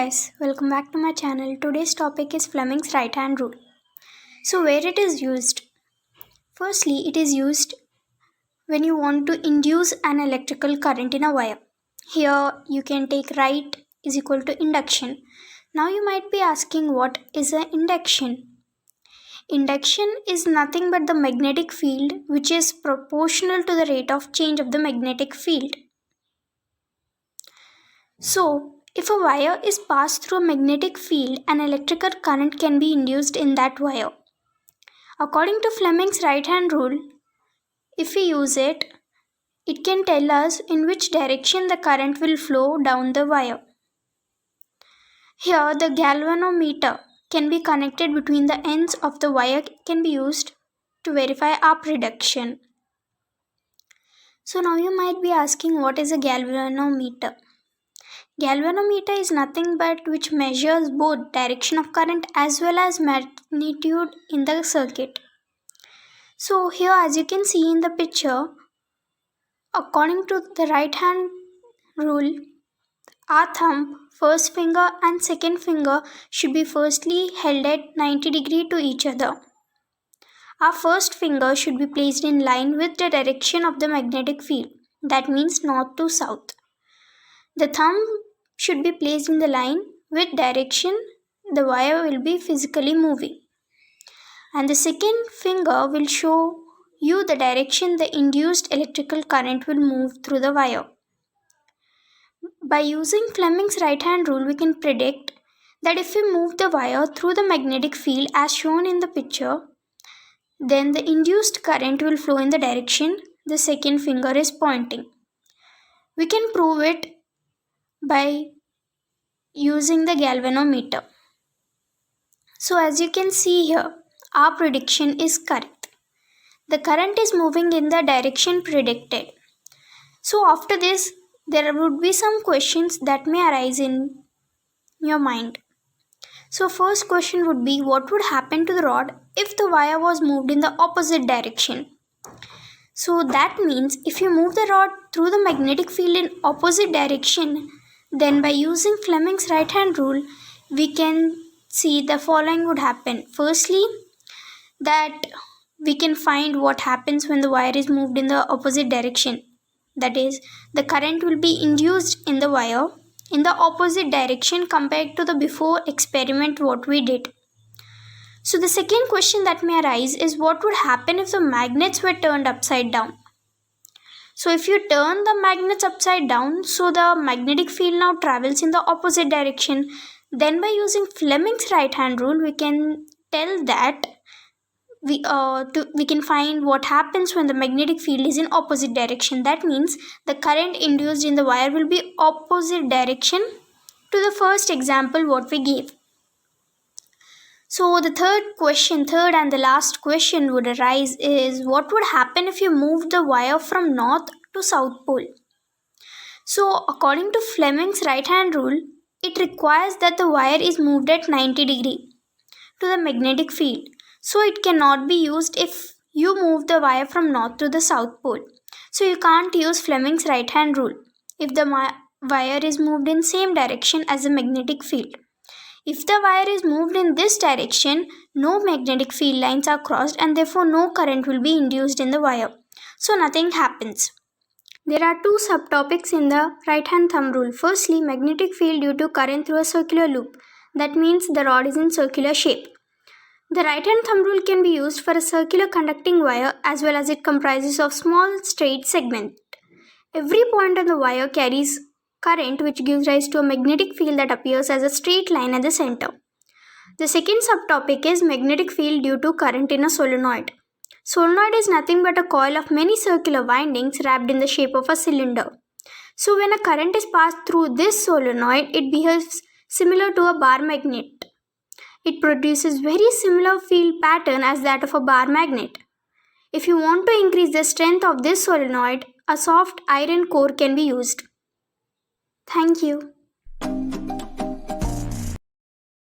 guys, welcome back to my channel. Today's topic is Fleming's right hand rule. So where it is used? Firstly, it is used when you want to induce an electrical current in a wire. Here you can take right is equal to induction. Now you might be asking, what is an induction? Induction is nothing but the magnetic field which is proportional to the rate of change of the magnetic field. So, if a wire is passed through a magnetic field, an electrical current can be induced in that wire. According to Fleming's right-hand rule, if we use it, it can tell us in which direction the current will flow down the wire. Here, the galvanometer can be connected between the ends of the wire can be used to verify arc reduction. So now you might be asking, what is a galvanometer? Galvanometer is nothing but which measures both direction of current as well as magnitude in the circuit. So here, as you can see in the picture, according to the right hand rule, our thumb, first finger and second finger should be firstly held at 90 degrees to each other. Our first finger should be placed in line with the direction of the magnetic field, that means north to south. The thumb should be placed in the line with direction the wire will be physically moving. And the second finger will show you the direction the induced electrical current will move through the wire. By using Fleming's right-hand rule, we can predict that if we move the wire through the magnetic field as shown in the picture, then the induced current will flow in the direction the second finger is pointing. We can prove it by using the galvanometer. So as you can see here, our prediction is correct. The current is moving in the direction predicted. So after this, there would be some questions that may arise in your mind. So first question would be, what would happen to the rod if the wire was moved in the opposite direction? So that means if you move the rod through the magnetic field in opposite direction, then by using Fleming's right hand rule, we can see the following would happen. Firstly, that we can find what happens when the wire is moved in the opposite direction. That is, the current will be induced in the wire in the opposite direction compared to the before experiment what we did. So the second question that may arise is, what would happen if the magnets were turned upside down? So if you turn the magnets upside down, so the magnetic field now travels in the opposite direction. Then by using Fleming's right hand rule, we can tell that we can find what happens when the magnetic field is in opposite direction. That means the current induced in the wire will be opposite direction to the first example what we gave. So the third and the last question would arise is, what would happen if you moved the wire from north to south pole? So according to Fleming's right hand rule, it requires that the wire is moved at 90 degrees to the magnetic field. So it cannot be used if you move the wire from north to the south pole. So you can't use Fleming's right hand rule if the wire is moved in same direction as the magnetic field. If the wire is moved in this direction, no magnetic field lines are crossed and therefore no current will be induced in the wire. So nothing happens. There are two subtopics in the right hand thumb rule. Firstly, magnetic field due to current through a circular loop. That means the rod is in circular shape. The right hand thumb rule can be used for a circular conducting wire as well as it comprises of small straight segment. Every point on the wire carries current which gives rise to a magnetic field that appears as a straight line at the center. The second subtopic is magnetic field due to current in a solenoid. Solenoid is nothing but a coil of many circular windings wrapped in the shape of a cylinder. So when a current is passed through this solenoid, it behaves similar to a bar magnet. It produces very similar field pattern as that of a bar magnet. If you want to increase the strength of this solenoid, a soft iron core can be used. Thank you.